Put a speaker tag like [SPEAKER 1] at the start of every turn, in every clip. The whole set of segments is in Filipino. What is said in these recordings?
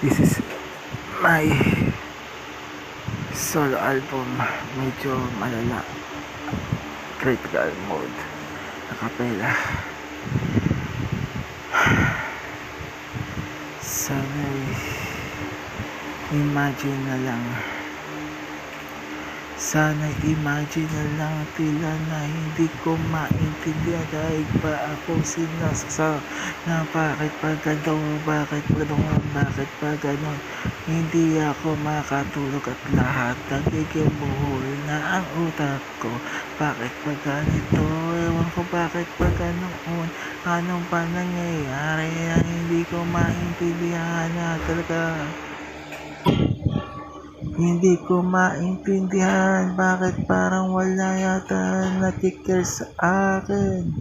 [SPEAKER 1] This is my solo album. Medyo malala. Critical mode. Acapella. Sana'y imagine na lang. Sana imagine na lang, tila na hindi ko maintindihan dahil pa ako sinasaksak na bakit pa ganon, bakit pa ganon. Hindi ako makatulog at lahat nagigibuhol na ang utak ko. Bakit pa ganito, ewan ko bakit pa ganoon. Anong pa nangyayari na hindi ko maintindihan na talaga. Hindi ko maintindihan bakit parang wala yata nakikare sa akin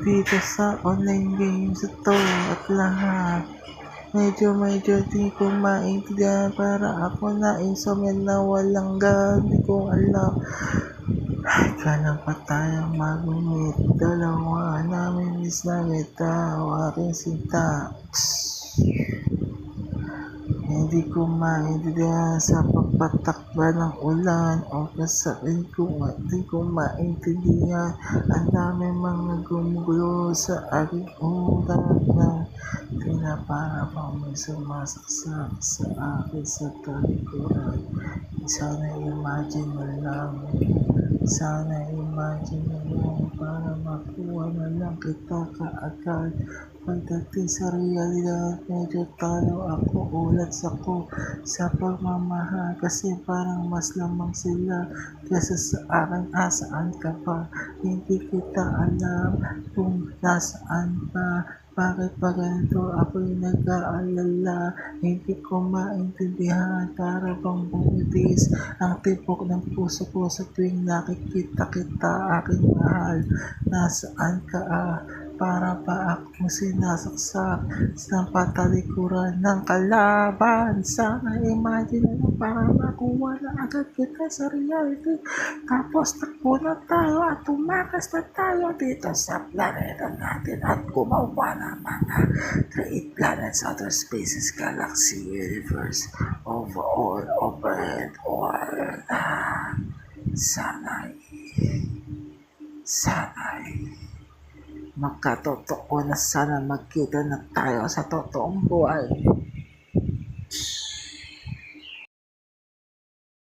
[SPEAKER 1] dito sa online games ito at lahat. Medyo di ko maintindihan, para ako na insomnia na walang gana kung alam. Kailan pa tayong mag-meet? Dalawa namin is na kita o aking sinta. Hindi ko maintindihan sa pagpatakba ng ulan o kasakin ko, hindi ko maintindihan. Ang dami mga gumugulo sa aking utak na tila para bang may sumasaksak sa akin sa talikuran. Sana imagine na lang, para makuha na lang kita kaagad. Pagdating sa realidad, medyo talo ako, ulat ako sa pagmamahal kasi parang mas lamang sila kesa sa akin. Asaan ka pa? Hindi kita alam kung nasaan pa. Bakit pa ganito ako'y nag-aalala? Hindi ko maintindihan, para bang bumitis ang tibok ng puso ko sa tuwing nakikita kita, aking mahal. Nasaan ka? Para pa akong sinasaksak sa patalikuran ng kalaban. Sana imagine na lang para makuha na agad kita sa reality. Tapos takbo na tayo at tumakas na tayo dito sa planeta natin at gumawa ng mga great planets, outer spaces, galaxy, universe, overall, overhead, world. Sana'y magkatotoo na, sana magkita na tayo sa totoong buhay.